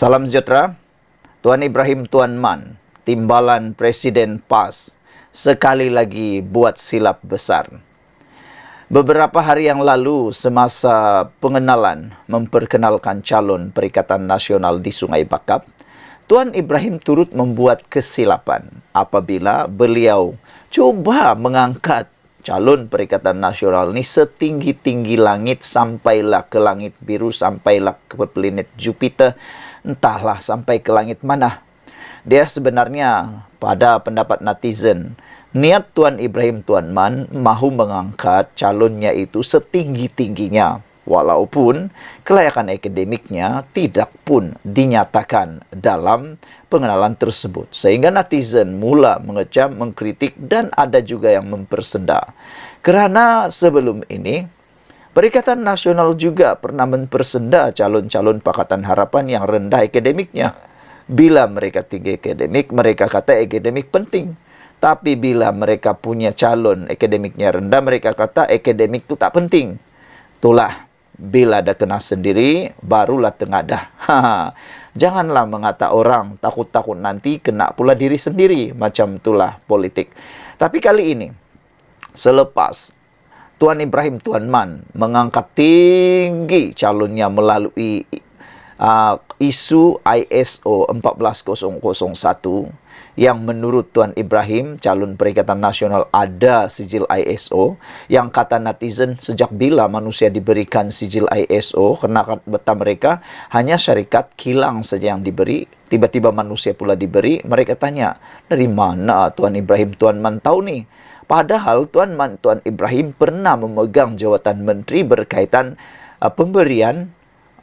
Salam sejahtera, Tuan Ibrahim Tuan Man, timbalan Presiden PAS, sekali lagi buat silap besar. Beberapa hari yang lalu, semasa pengenalan memperkenalkan calon Perikatan Nasional di Sungai Bakap, Tuan Ibrahim turut membuat kesilapan apabila beliau cuba mengangkat calon Perikatan Nasional ini setinggi-tinggi langit, sampailah ke langit biru, sampailah ke planet Jupiter, entahlah sampai ke langit mana. Dia sebenarnya pada pendapat netizen, niat Tuan Ibrahim Tuan Man mahu mengangkat calonnya itu setinggi-tingginya, walaupun kelayakan akademiknya tidak pun dinyatakan dalam pengenalan tersebut. Sehingga netizen mula mengecam, mengkritik, dan ada juga yang mempersenda. Kerana sebelum ini, Perikatan Nasional juga pernah mempersenda calon-calon Pakatan Harapan yang rendah akademiknya. Bila mereka tinggi akademik, mereka kata akademik penting. Tapi bila mereka punya calon akademiknya rendah, mereka kata akademik itu tak penting. Itulah, bila dah kena sendiri, barulah tengadah. Janganlah mengata orang, takut-takut nanti kena pula diri sendiri. Macam itulah politik. Tapi kali ini, selepas Tuan Ibrahim Tuan Man mengangkat tinggi calonnya melalui isu ISO 14001 yang menurut Tuan Ibrahim, calon Perikatan Nasional ada sijil ISO, yang kata netizen sejak bila manusia diberikan sijil ISO, karena kata mereka hanya syarikat kilang saja yang diberi, tiba-tiba manusia pula diberi. Mereka tanya, dari mana Tuan Ibrahim Tuan Man tahu nih? Padahal Tuan Ibrahim pernah memegang jawatan menteri berkaitan pemberian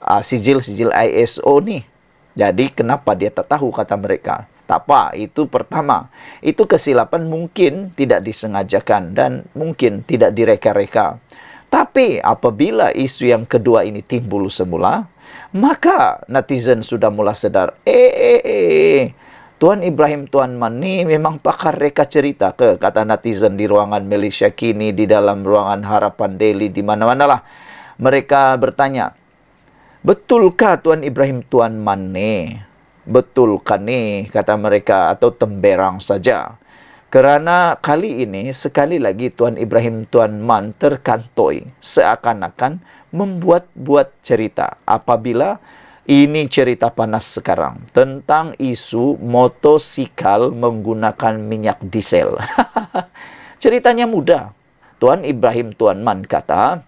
sijil-sijil ISO ni. Jadi kenapa dia tak tahu, kata mereka. Tak apa, itu pertama. Itu kesilapan mungkin tidak disengajakan dan mungkin tidak direka-reka. Tapi apabila isu yang kedua ini timbul semula, maka netizen sudah mula sedar, Tuan Ibrahim Tuan Man ni memang pakar reka cerita ke, kata netizen di ruangan Malaysia Kini, di dalam ruangan Harapan Daily, di mana-manalah. Mereka bertanya, betulkah Tuan Ibrahim Tuan Man ni? Betulkah ni, kata mereka, atau temberang saja? Kerana kali ini, sekali lagi Tuan Ibrahim Tuan Man terkantoi seakan-akan membuat-buat cerita apabila ini cerita panas sekarang tentang isu motosikal menggunakan minyak diesel. Ceritanya mudah. Tuan Ibrahim Tuan Man kata,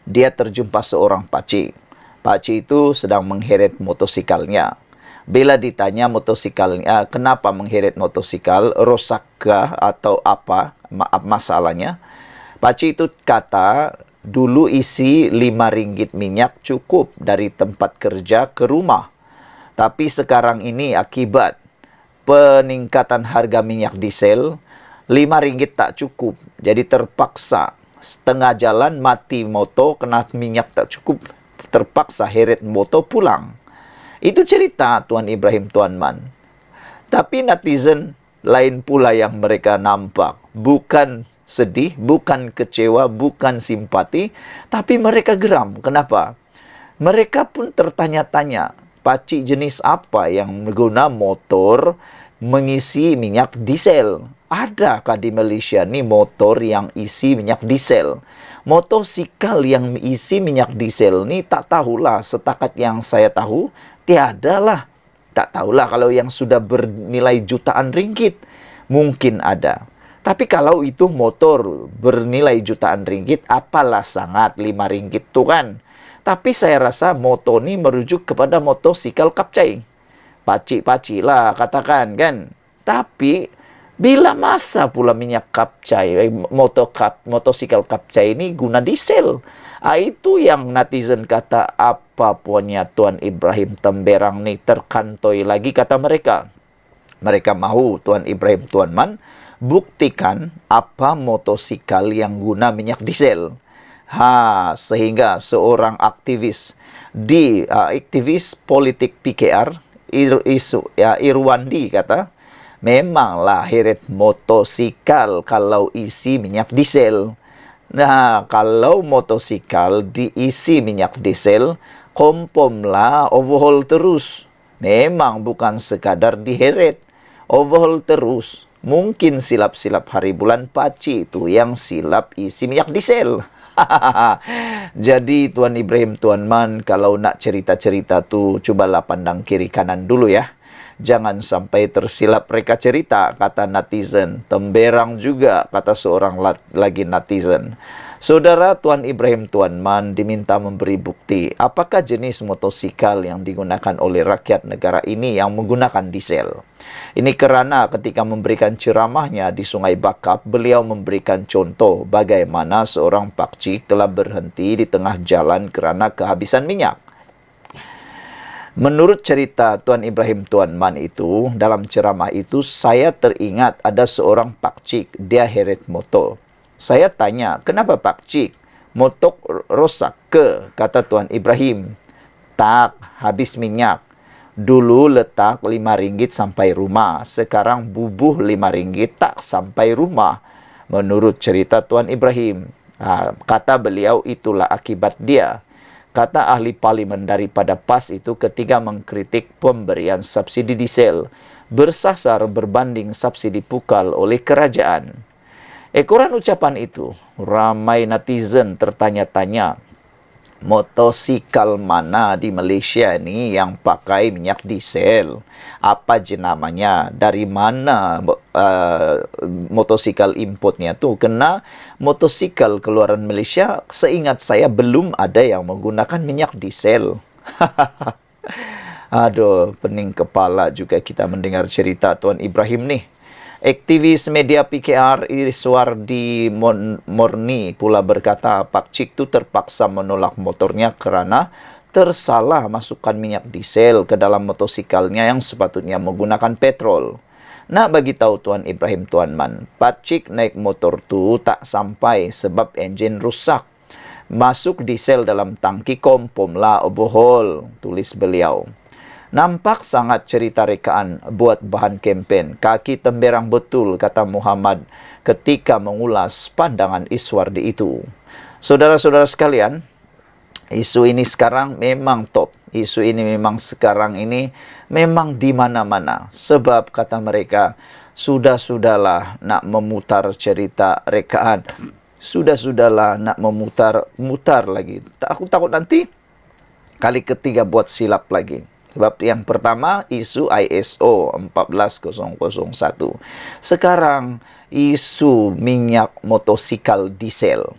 dia terjumpa seorang pakcik. Pakcik itu sedang mengheret motosikalnya. Bila ditanya motosikalnya, kenapa mengheret motosikal, rosakkah atau apa masalahnya? Pakcik itu kata, dulu isi RM5 minyak cukup dari tempat kerja ke rumah. Tapi sekarang ini akibat peningkatan harga minyak diesel, RM5 tak cukup. Jadi terpaksa setengah jalan mati moto kena minyak tak cukup. Terpaksa heret moto pulang. Itu cerita Tuan Ibrahim Tuan Man. Tapi netizen lain pula yang mereka nampak. Bukan sedih, bukan kecewa, bukan simpati, tapi mereka geram. Kenapa? Mereka pun tertanya-tanya, pakcik jenis apa yang menggunakan motor mengisi minyak diesel? Adakah di Malaysia ni motor yang isi minyak diesel? Motosikal yang isi minyak diesel ni tak tahulah, setakat yang saya tahu, tiadalah. Tak tahulah kalau yang sudah bernilai jutaan ringgit. Mungkin ada. Tapi kalau itu motor bernilai jutaan ringgit, apalah sangat RM5 tu kan. Tapi saya rasa motor ni merujuk kepada motosikal kapcai. Pakcik-pakcik lah katakan kan. Tapi bila masa pula minyak kapcai, motosikal kapcai ni guna diesel. Itu yang netizen kata, apa punya Tuan Ibrahim temberang ni terkantoi lagi, kata mereka. Mereka mahu Tuan Ibrahim Tuan Man buktikan apa motosikal yang guna minyak diesel. Sehingga seorang aktivis aktivis politik PKR, Irwandi kata, memanglah heret motosikal kalau isi minyak diesel. Nah, kalau motosikal diisi minyak diesel, Kompomlah, overhaul terus. Memang bukan sekadar diheret. Overhaul terus. Mungkin silap-silap hari bulan Paci itu yang silap isi minyak diesel. Jadi Tuan Ibrahim, Tuan Man, kalau nak cerita-cerita tu, cobalah pandang kiri kanan dulu ya. Jangan sampai tersilap reka cerita, kata netizen. Temberang juga, kata seorang lagi netizen. Saudara Tuan Ibrahim, Tuan Man diminta memberi bukti apakah jenis motosikal yang digunakan oleh rakyat negara ini yang menggunakan diesel. Ini kerana ketika memberikan ceramahnya di Sungai Bakap, beliau memberikan contoh bagaimana seorang pakcik telah berhenti di tengah jalan kerana kehabisan minyak. Menurut cerita Tuan Ibrahim, Tuan Man itu, dalam ceramah itu saya teringat ada seorang pakcik, dia heret motor. Saya tanya, kenapa pakcik? Motor rosak ke? Kata Tuan Ibrahim. Tak, habis minyak. Dulu letak RM5 sampai rumah. Sekarang bubuh RM5 tak sampai rumah. Menurut cerita Tuan Ibrahim. Kata beliau, itulah akibat dia. Kata ahli parlimen daripada PAS itu ketika mengkritik pemberian subsidi diesel. Bersasar berbanding subsidi pukal oleh kerajaan. Ekoran ucapan itu, ramai netizen tertanya-tanya, motosikal mana di Malaysia ni yang pakai minyak diesel? Apa jenamanya? Dari mana motosikal importnya tu? Kena motosikal keluaran Malaysia, seingat saya belum ada yang menggunakan minyak diesel. Aduh, pening kepala juga kita mendengar cerita Tuan Ibrahim nih. Aktivis media PKR Iswardi Morni pula berkata pakcik itu terpaksa menolak motornya kerana tersalah masukkan minyak diesel ke dalam motosikalnya yang sepatutnya menggunakan petrol. Nak bagi tahu Tuan Ibrahim, Tuan Man, pakcik naik motor tu tak sampai sebab enjin rusak. Masuk diesel dalam tangki kompom lah, overhaul, tulis beliau. Nampak sangat cerita rekaan buat bahan kempen. Kaki temberang betul, kata Muhammad ketika mengulas pandangan Iswardi itu. Saudara-saudara sekalian, isu ini sekarang memang top. Isu ini memang sekarang ini memang di mana-mana. Sebab kata mereka, sudah-sudahlah nak memutar cerita rekaan. Sudah-sudahlah nak memutar lagi. Aku takut nanti kali ketiga buat silap lagi. Sebab yang pertama, isu ISO 14001. Sekarang, isu minyak motosikal diesel.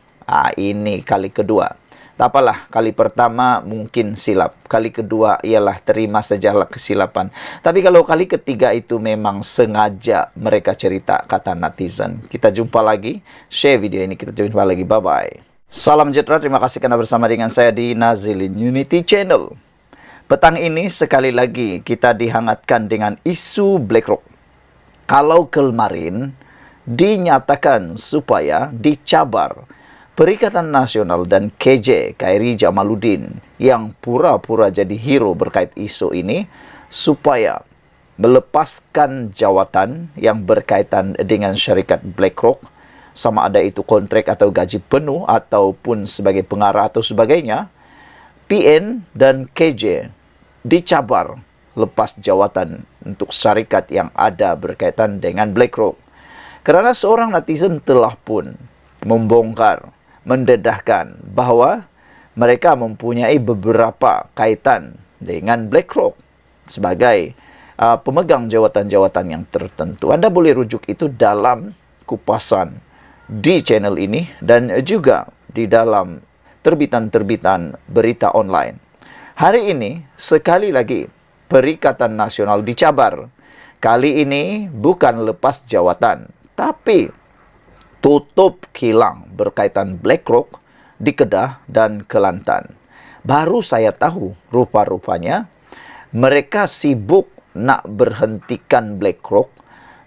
Ini kali kedua. Tak apalah, kali pertama mungkin silap. Kali kedua ialah terima sajalah kesilapan. Tapi kalau kali ketiga itu memang sengaja mereka cerita, kata netizen. Kita jumpa lagi. Share video ini, kita jumpa lagi. Bye-bye. Salam sejahtera, terima kasih kerana bersama dengan saya di Nazilin Unity Channel. Petang ini sekali lagi kita dihangatkan dengan isu BlackRock. Kalau kemarin dinyatakan supaya dicabar Perikatan Nasional dan KJ Khairi Jamaluddin yang pura-pura jadi hero berkait isu ini supaya melepaskan jawatan yang berkaitan dengan syarikat BlackRock, sama ada itu kontrak atau gaji penuh ataupun sebagai pengarah atau sebagainya, PN dan KJ dicabar lepas jawatan untuk syarikat yang ada berkaitan dengan BlackRock. Kerana seorang netizen telah pun membongkar, mendedahkan bahawa mereka mempunyai beberapa kaitan dengan BlackRock sebagai pemegang jawatan-jawatan yang tertentu. Anda boleh rujuk itu dalam kupasan di channel ini dan juga di dalam terbitan-terbitan berita online. Hari ini, sekali lagi, Perikatan Nasional dicabar. Kali ini bukan lepas jawatan, tapi tutup kilang berkaitan BlackRock di Kedah dan Kelantan. Baru saya tahu, rupa-rupanya, mereka sibuk nak berhentikan BlackRock,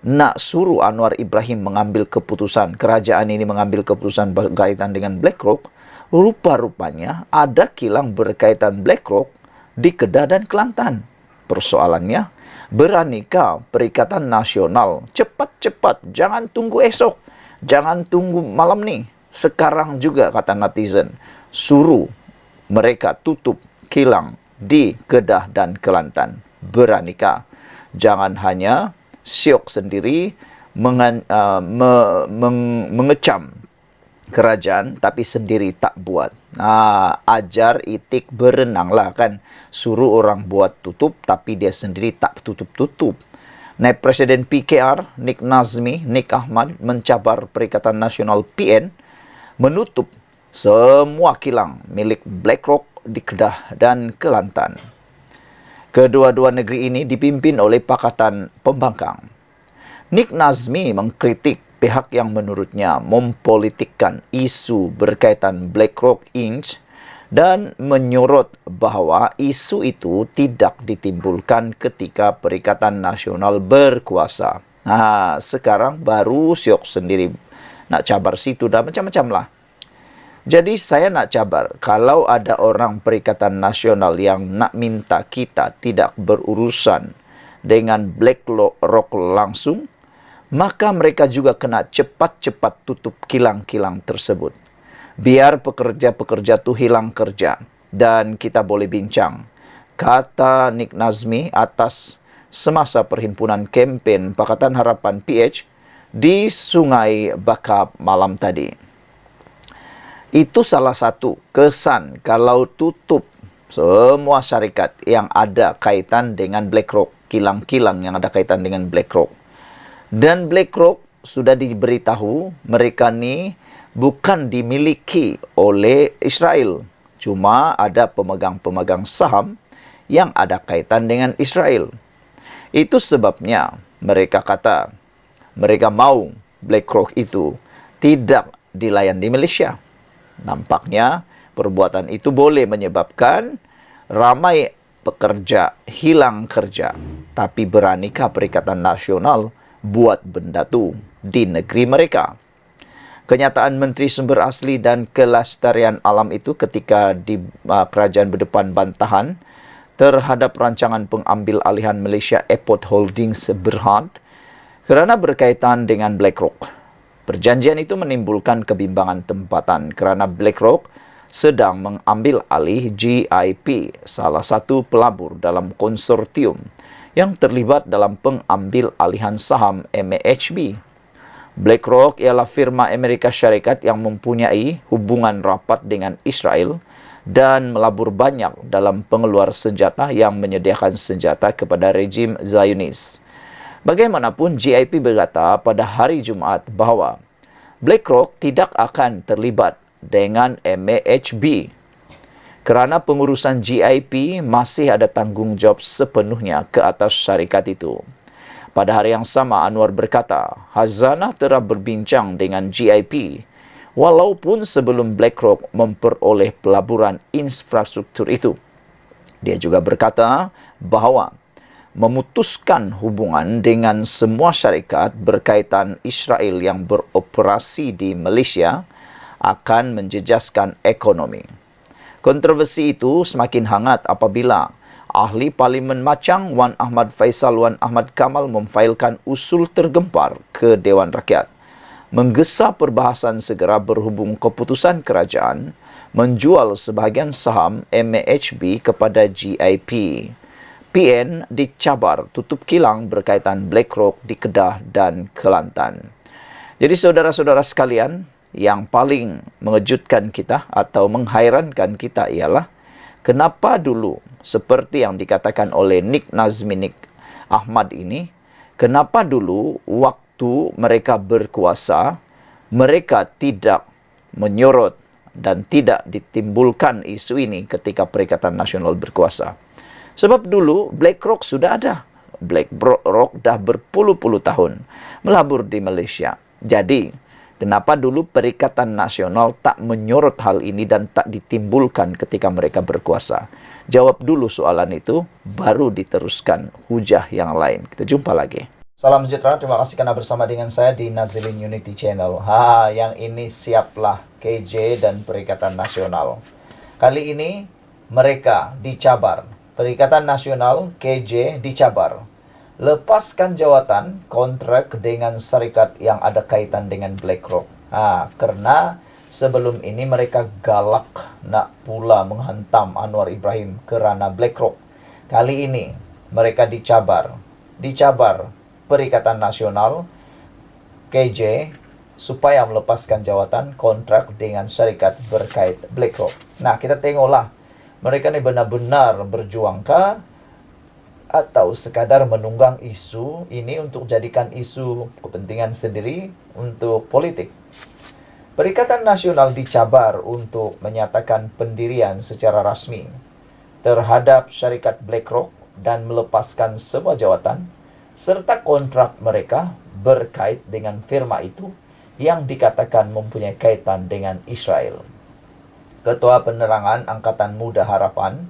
nak suruh Anwar Ibrahim mengambil keputusan, kerajaan ini mengambil keputusan berkaitan dengan BlackRock. Rupa-rupanya ada kilang berkaitan BlackRock di Kedah dan Kelantan. Persoalannya, beranikah Perikatan Nasional cepat-cepat, jangan tunggu esok, jangan tunggu malam ni, sekarang juga, kata netizen, suruh mereka tutup kilang di Kedah dan Kelantan. Beranikah? Jangan hanya syok sendiri mengecam kerajaan, tapi sendiri tak buat. Ajar itik berenanglah kan. Suruh orang buat tutup, tapi dia sendiri tak tutup-tutup. Naib Presiden PKR, Nik Nazmi, Nik Ahmad, mencabar Perikatan Nasional PN, menutup semua kilang milik BlackRock di Kedah dan Kelantan. Kedua-dua negeri ini dipimpin oleh Pakatan Pembangkang. Nik Nazmi mengkritik pihak yang menurutnya mempolitikkan isu berkaitan BlackRock Inc. dan menyorot bahawa isu itu tidak ditimbulkan ketika Perikatan Nasional berkuasa. Sekarang baru syok sendiri nak cabar situ dah macam-macam lah. Jadi saya nak cabar, kalau ada orang Perikatan Nasional yang nak minta kita tidak berurusan dengan BlackRock langsung, maka mereka juga kena cepat-cepat tutup kilang-kilang tersebut. Biar pekerja-pekerja tu hilang kerja dan kita boleh bincang. Kata Nik Nazmi atas semasa perhimpunan kempen Pakatan Harapan PH di Sungai Bakap malam tadi. Itu salah satu kesan kalau tutup semua syarikat yang ada kaitan dengan BlackRock, kilang-kilang yang ada kaitan dengan BlackRock. Dan BlackRock sudah diberitahu mereka ni bukan dimiliki oleh Israel. Cuma ada pemegang-pemegang saham yang ada kaitan dengan Israel. Itu sebabnya mereka kata, mereka mau BlackRock itu tidak dilayan di Malaysia. Nampaknya perbuatan itu boleh menyebabkan ramai pekerja hilang kerja. Tapi beranikah Perikatan Nasional buat benda tu di negeri mereka? Kenyataan Menteri Sumber Asli dan Kelestarian Alam itu ketika di Kerajaan Berdepan bantahan terhadap rancangan pengambil alihan Malaysia Airport Holdings Berhad kerana berkaitan dengan BlackRock. Perjanjian itu menimbulkan kebimbangan tempatan kerana BlackRock sedang mengambil alih GIP, salah satu pelabur dalam konsortium yang terlibat dalam pengambil alihan saham MAHB. BlackRock ialah firma Amerika Syarikat yang mempunyai hubungan rapat dengan Israel dan melabur banyak dalam pengeluar senjata yang menyediakan senjata kepada rejim Zionis. Bagaimanapun, GIP berkata pada hari Jumaat bahawa BlackRock tidak akan terlibat dengan MAHB kerana pengurusan GIP masih ada tanggungjawab sepenuhnya ke atas syarikat itu. Pada hari yang sama, Anwar berkata, Hazanah telah berbincang dengan GIP walaupun sebelum BlackRock memperoleh pelaburan infrastruktur itu. Dia juga berkata bahawa memutuskan hubungan dengan semua syarikat berkaitan Israel yang beroperasi di Malaysia akan menjejaskan ekonomi. Kontroversi itu semakin hangat apabila Ahli Parlimen Machang Wan Ahmad Faisal Wan Ahmad Kamal memfailkan usul tergempar ke Dewan Rakyat, menggesa perbahasan segera berhubung keputusan kerajaan menjual sebahagian saham MAHB kepada GIP. PN dicabar tutup kilang berkaitan BlackRock di Kedah dan Kelantan. Jadi saudara-saudara sekalian, yang paling mengejutkan kita atau menghairankan kita ialah kenapa dulu seperti yang dikatakan oleh Nik Nazmi Nik Ahmad ini, kenapa dulu waktu mereka berkuasa mereka tidak menyorot dan tidak ditimbulkan isu ini ketika Perikatan Nasional berkuasa. Sebab dulu BlackRock sudah ada. BlackRock dah berpuluh-puluh tahun melabur di Malaysia. Jadi, kenapa dulu Perikatan Nasional tak menyorot hal ini dan tak ditimbulkan ketika mereka berkuasa? Jawab dulu soalan itu, baru diteruskan hujah yang lain. Kita jumpa lagi. Salam sejahtera, terima kasih karena bersama dengan saya di Nazilin Unity Channel. Yang ini siaplah KJ dan Perikatan Nasional. Kali ini mereka dicabar. Perikatan Nasional KJ dicabar. Lepaskan jawatan kontrak dengan syarikat yang ada kaitan dengan BlackRock. Karena Sebelum ini mereka galak nak pula menghantam Anwar Ibrahim kerana BlackRock. Kali ini mereka dicabar Perikatan Nasional KJ supaya melepaskan jawatan kontrak dengan syarikat berkait BlackRock. Nah, kita tengoklah mereka ni benar-benar berjuangkah atau sekadar menunggang isu ini untuk jadikan isu kepentingan sendiri untuk politik. Perikatan Nasional dicabar untuk menyatakan pendirian secara rasmi terhadap syarikat BlackRock dan melepaskan semua jawatan serta kontrak mereka berkait dengan firma itu yang dikatakan mempunyai kaitan dengan Israel. Ketua Penerangan Angkatan Muda Harapan,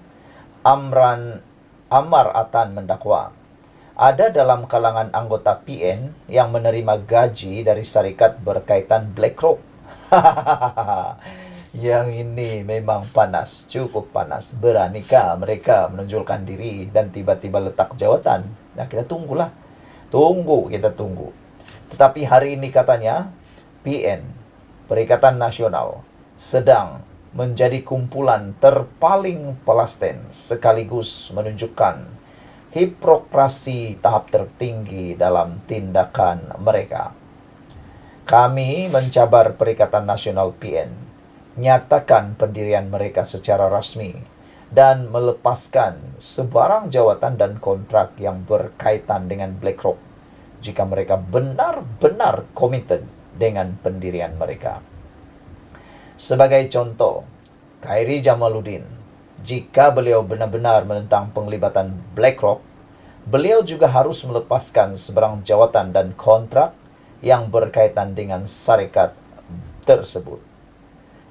Ammar Atan mendakwa, ada dalam kalangan anggota PN yang menerima gaji dari syarikat berkaitan BlackRock. Yang ini memang panas, cukup panas. Beranikah mereka menonjolkan diri dan tiba-tiba letak jawatan? Nah, kita tunggulah. Kita tunggu. Tetapi hari ini katanya, PN, Perikatan Nasional, sedang menjadi kumpulan terpaling Palestin sekaligus menunjukkan hipokrasi tahap tertinggi dalam tindakan mereka. Kami mencabar Perikatan Nasional PN, nyatakan pendirian mereka secara rasmi dan melepaskan sebarang jawatan dan kontrak yang berkaitan dengan BlackRock jika mereka benar-benar komited dengan pendirian mereka. Sebagai contoh, Khairi Jamaluddin, jika beliau benar-benar menentang penglibatan BlackRock, beliau juga harus melepaskan sebarang jawatan dan kontrak yang berkaitan dengan syarikat tersebut.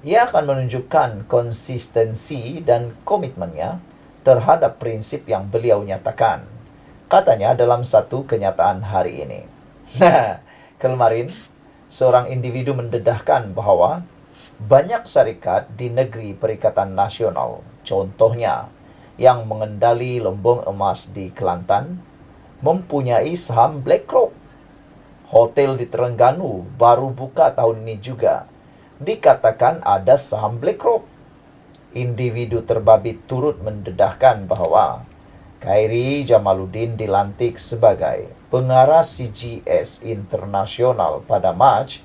Ia akan menunjukkan konsistensi dan komitmennya terhadap prinsip yang beliau nyatakan, katanya dalam satu kenyataan hari ini. Kemarin, seorang individu mendedahkan bahwa banyak syarikat di negeri Perikatan Nasional, contohnya yang mengendali lumbung emas di Kelantan, mempunyai saham BlackRock. Hotel di Terengganu baru buka tahun ini juga, dikatakan ada saham BlackRock. Individu terbabit turut mendedahkan bahwa Khairi Jamaluddin dilantik sebagai pengarah CGS Internasional pada Mac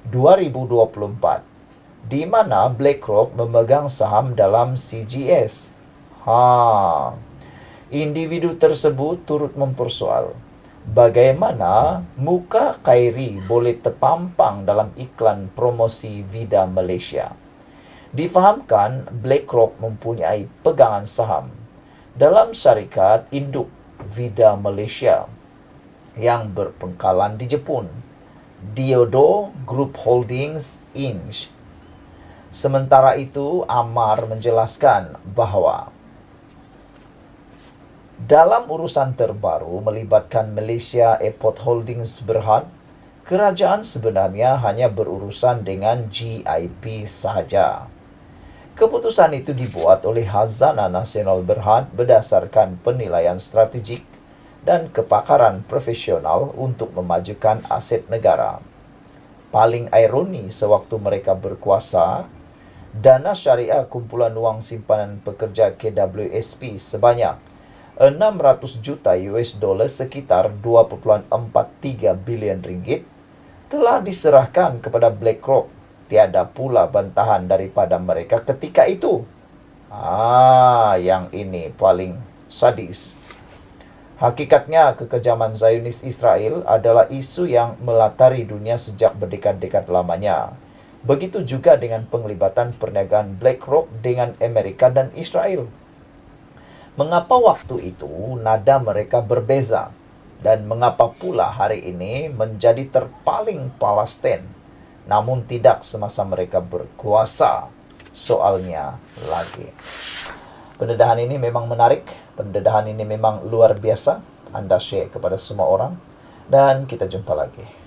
2024, di mana BlackRock memegang saham dalam CGS. Individu tersebut turut mempersoal bagaimana muka Khairi boleh terpampang dalam iklan promosi Vida Malaysia. Difahamkan BlackRock mempunyai pegangan saham dalam syarikat induk Vida Malaysia yang berpangkalan di Jepun, Diodor Group Holdings Inc. Sementara itu, Ammar menjelaskan bahawa dalam urusan terbaru melibatkan Malaysia Airport Holdings Berhad, kerajaan sebenarnya hanya berurusan dengan GIP sahaja. Keputusan itu dibuat oleh Khazanah Nasional Berhad berdasarkan penilaian strategik dan kepakaran profesional untuk memajukan aset negara. Paling ironi sewaktu mereka berkuasa, dana syariah kumpulan wang simpanan pekerja KWSP sebanyak 600 juta US dollar sekitar 2.43 bilion ringgit telah diserahkan kepada BlackRock. Tiada pula bantahan daripada mereka ketika itu. Yang ini paling sadis. Hakikatnya, kekejaman Zionis Israel adalah isu yang melatari dunia sejak berdekad-dekad lamanya. Begitu juga dengan penglibatan perniagaan BlackRock dengan Amerika dan Israel. Mengapa waktu itu nada mereka berbeza? Dan mengapa pula hari ini menjadi terpaling Palestin, namun tidak semasa mereka berkuasa? Soalnya lagi. Pendedahan ini memang menarik. Pendedahan ini memang luar biasa. Anda share kepada semua orang. Dan kita jumpa lagi.